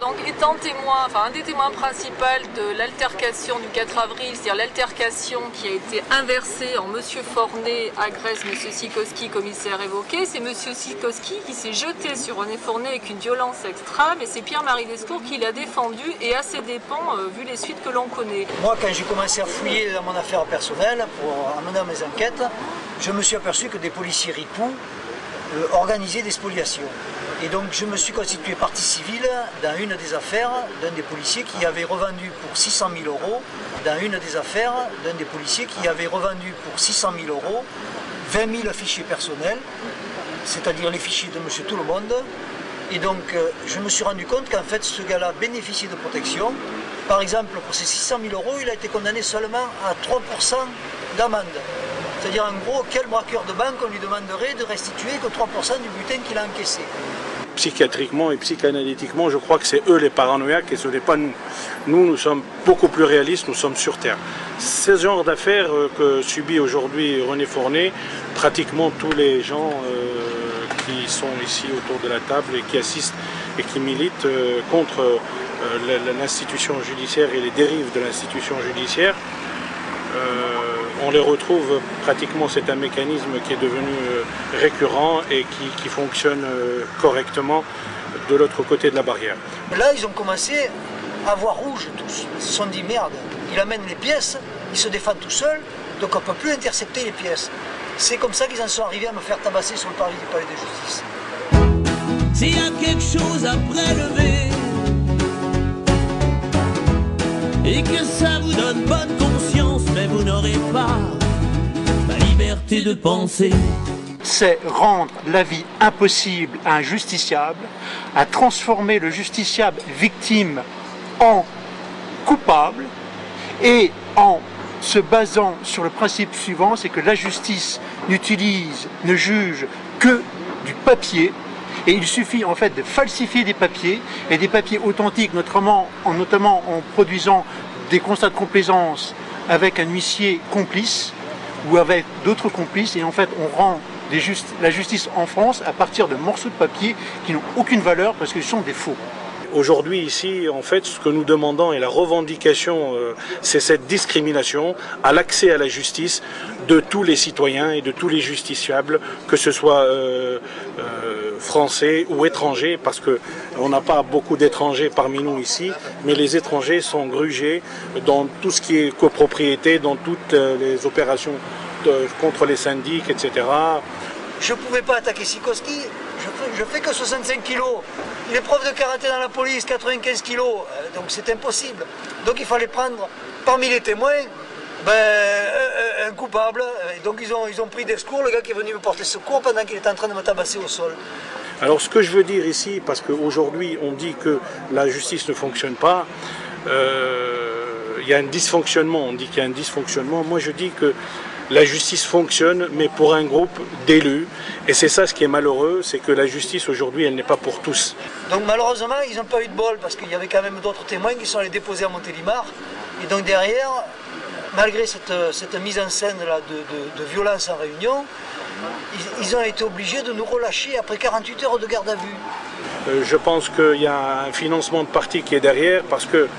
Donc étant témoin, enfin un des témoins principaux de l'altercation du 4 avril, c'est-à-dire l'altercation qui a été inversée en Monsieur Fornet agresse Monsieur Sikowski, commissaire évoqué, c'est Monsieur Sikowski qui s'est jeté sur René Fornet avec une violence extrême et c'est Pierre-Marie Lescourt qui l'a défendu et à ses dépens, vu les suites que l'on connaît. Moi, quand j'ai commencé à fouiller dans mon affaire personnelle pour amener mes enquêtes, je me suis aperçu que des policiers ripoux organisaient des spoliations. Et donc je me suis constitué partie civile dans une des affaires d'un des policiers qui avait revendu pour 600 000 euros, dans une des affaires d'un des policiers qui avait revendu pour 600 000 euros 20 000 fichiers personnels, c'est-à-dire les fichiers de Monsieur Tout-le-Monde. Et donc je me suis rendu compte qu'en fait ce gars-là bénéficiait de protection. Par exemple, pour ces 600 000 euros, il a été condamné seulement à 3% d'amende. C'est-à-dire en gros, quel braqueur de banque on lui demanderait de restituer que 3% du butin qu'il a encaissé. Psychiatriquement et psychanalytiquement, je crois que c'est eux les paranoïaques et ce n'est pas nous. Nous sommes beaucoup plus réalistes, nous sommes sur Terre. Ce genre d'affaires que subit aujourd'hui René Fornet, pratiquement tous les gens qui sont ici autour de la table et qui assistent et qui militent contre l'institution judiciaire et les dérives de l'institution judiciaire, on les retrouve pratiquement, c'est un mécanisme qui est devenu récurrent et qui fonctionne correctement de l'autre côté de la barrière. Là, ils ont commencé à voir rouge tous. Ils se sont dit merde, il amène les pièces, il se défend tout seul, donc on ne peut plus intercepter les pièces. C'est comme ça qu'ils en sont arrivés à me faire tabasser sur le parvis du palais de justice. S'il y a quelque chose à prélever et que ça vous donne bonne conscience, mais vous n'aurez pas la liberté de penser. C'est rendre la vie impossible à un justiciable, à transformer le justiciable victime en coupable et en se basant sur le principe suivant, c'est que la justice ne juge que du papier. Et il suffit en fait de falsifier des papiers, et des papiers authentiques, notamment en produisant des constats de complaisance avec un huissier complice ou avec d'autres complices, et en fait on rend la justice en France à partir de morceaux de papier qui n'ont aucune valeur parce qu'ils sont des faux. Aujourd'hui ici, en fait, ce que nous demandons et la revendication, c'est cette discrimination à l'accès à la justice de tous les citoyens et de tous les justiciables, que ce soit français ou étrangers, parce que on n'a pas beaucoup d'étrangers parmi nous ici, mais les étrangers sont grugés dans tout ce qui est copropriété, dans toutes les opérations contre les syndics, etc. Je ne pouvais pas attaquer Sikowski, je fais que 65 kilos. Il est prof de karaté dans la police, 95 kilos, donc c'est impossible. Donc il fallait prendre parmi les témoins un coupable. Et donc ils ont pris des secours, le gars qui est venu me porter secours pendant qu'il était en train de me tabasser au sol. Alors ce que je veux dire ici, parce qu'aujourd'hui on dit que la justice ne fonctionne pas, il y a un dysfonctionnement, on dit qu'il y a un dysfonctionnement. Moi je dis que la justice fonctionne, mais pour un groupe d'élus. Et c'est ça ce qui est malheureux, c'est que la justice aujourd'hui, elle n'est pas pour tous. Donc malheureusement, ils n'ont pas eu de bol, parce qu'il y avait quand même d'autres témoins qui sont allés déposer à Montélimar. Et donc derrière, malgré cette mise en scène là, de violence en réunion, ils ont été obligés de nous relâcher après 48 heures de garde à vue. Je pense qu'il y a un financement de parti qui est derrière, parce que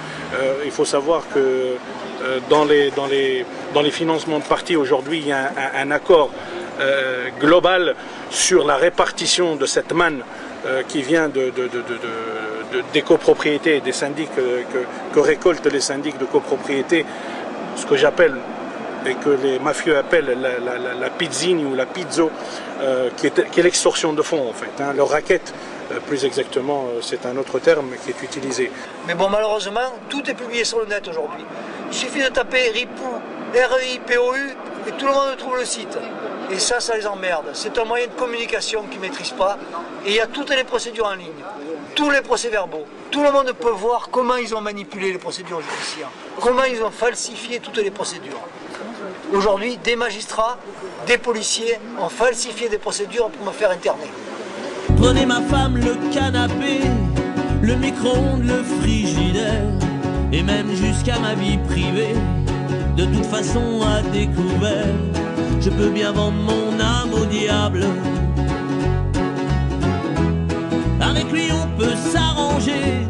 il faut savoir que dans les financements de partis aujourd'hui, il y a un accord global sur la répartition de cette manne qui vient des copropriétés, des syndics que récoltent les syndics de copropriété, ce que j'appelle et que les mafieux appellent la pizzini ou la pizzo, qui est l'extorsion de fonds en fait, hein, leur raquette. Plus exactement, c'est un autre terme qui est utilisé. Mais bon, malheureusement, tout est publié sur le net aujourd'hui. Il suffit de taper RIPOU, R-I-P-O-U, et tout le monde trouve le site. Et ça les emmerde. C'est un moyen de communication qu'ils ne maîtrisent pas. Et il y a toutes les procédures en ligne, tous les procès-verbaux. Tout le monde peut voir comment ils ont manipulé les procédures judiciaires, comment ils ont falsifié toutes les procédures. Aujourd'hui, des magistrats, des policiers ont falsifié des procédures pour me faire interner. Prenez ma femme, le canapé, le micro-ondes, le frigidaire, et même jusqu'à ma vie privée, de toute façon à découvert, je peux bien vendre mon âme au diable. Avec lui on peut s'arranger,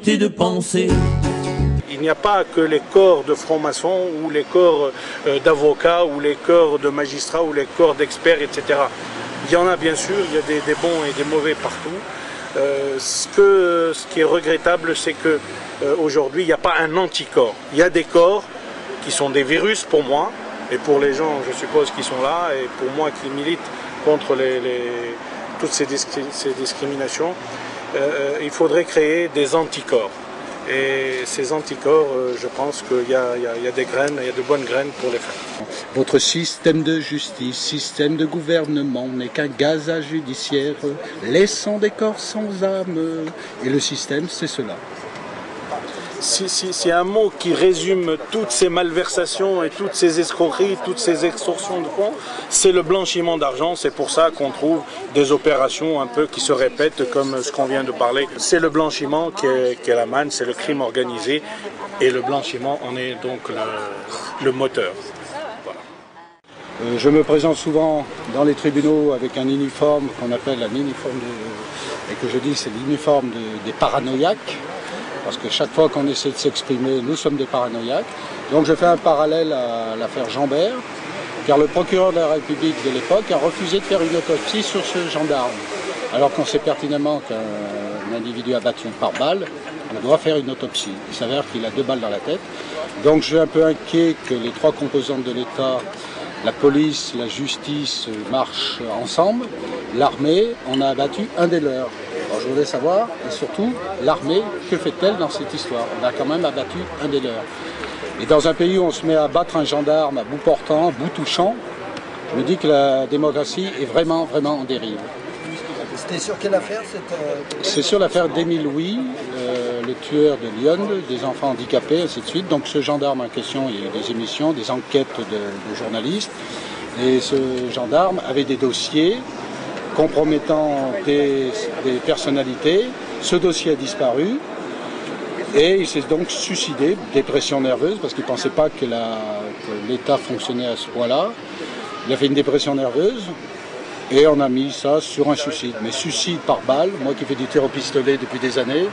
liberté de penser. Il n'y a pas que les corps de francs-maçons ou les corps d'avocats ou les corps de magistrats ou les corps d'experts, etc. Il y en a bien sûr, il y a des bons et des mauvais partout. Ce qui est regrettable, c'est qu'aujourd'hui, il n'y a pas un anticorps. Il y a des corps qui sont des virus pour moi, et pour les gens, je suppose, qui sont là, et pour moi qui milite contre toutes ces discriminations, il faudrait créer des anticorps. Et ces anticorps, je pense qu'il y a des graines, il y a de bonnes graines pour les faire. Votre système de justice, système de gouvernement n'est qu'un gazage judiciaire, laissant des corps sans âme. Et le système, c'est cela. Si un mot qui résume toutes ces malversations et toutes ces escroqueries, toutes ces extorsions de fonds, c'est le blanchiment d'argent. C'est pour ça qu'on trouve des opérations un peu qui se répètent comme ce qu'on vient de parler. C'est le blanchiment qui est la manne, c'est le crime organisé et le blanchiment en est donc le moteur. Je me présente souvent dans les tribunaux avec un uniforme qu'on appelle un uniforme et que je dis c'est l'uniforme des paranoïaques. Parce que chaque fois qu'on essaie de s'exprimer, nous sommes des paranoïaques. Donc je fais un parallèle à l'affaire Jeanbert, car le procureur de la République de l'époque a refusé de faire une autopsie sur ce gendarme. Alors qu'on sait pertinemment qu'un individu abattu par balle, on doit faire une autopsie. Il s'avère qu'il a 2 balles dans la tête. Donc je suis un peu inquiet que les 3 composantes de l'État, la police, la justice, marchent ensemble. L'armée, on a abattu un des leurs. Alors je voudrais savoir, et surtout, l'armée, que fait-elle dans cette histoire? On a quand même abattu un des leurs. Et dans un pays où on se met à battre un gendarme à bout portant, bout touchant, je me dis que la démocratie est vraiment, vraiment en dérive. C'était sur quelle affaire? C'est sur l'affaire d'Émile Louis, le tueur de Lyon, des enfants handicapés, ainsi de suite. Donc ce gendarme en question, il y a eu des émissions, des enquêtes de journalistes. Et ce gendarme avait des dossiers compromettant des personnalités. Ce dossier a disparu et il s'est donc suicidé, dépression nerveuse, parce qu'il ne pensait pas que l'État fonctionnait à ce point-là. Il a fait une dépression nerveuse et on a mis ça sur un suicide. Mais suicide par balle, moi qui fais du tir au pistolet depuis des années,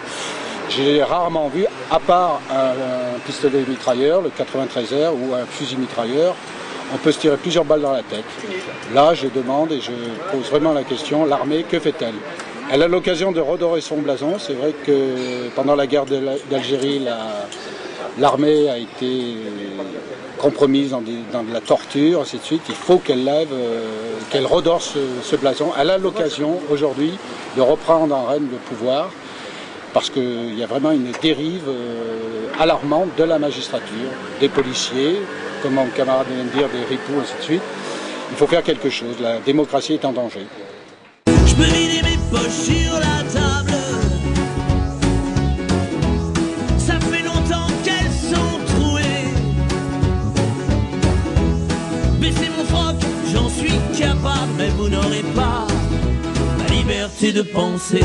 j'ai rarement vu, à part un pistolet mitrailleur, le 93R ou un fusil mitrailleur, on peut se tirer plusieurs balles dans la tête. Là, je demande et je pose vraiment la question, l'armée, que fait-elle? Elle a l'occasion de redorer son blason. C'est vrai que pendant la guerre d'Algérie, l'armée a été compromise dans de la torture, ainsi de suite. Il faut qu'elle qu'elle redore ce blason. Elle a l'occasion aujourd'hui de reprendre en règne le pouvoir, parce qu'il y a vraiment une dérive alarmante de la magistrature, des policiers, comme mon camarade vient de dire, des ripoux, ainsi de suite. Il faut faire quelque chose, la démocratie est en danger. Je peux vider mes poches sur la table. Ça fait longtemps qu'elles sont trouées. Baissez mon froc, j'en suis capable, mais vous n'aurez pas la liberté de penser.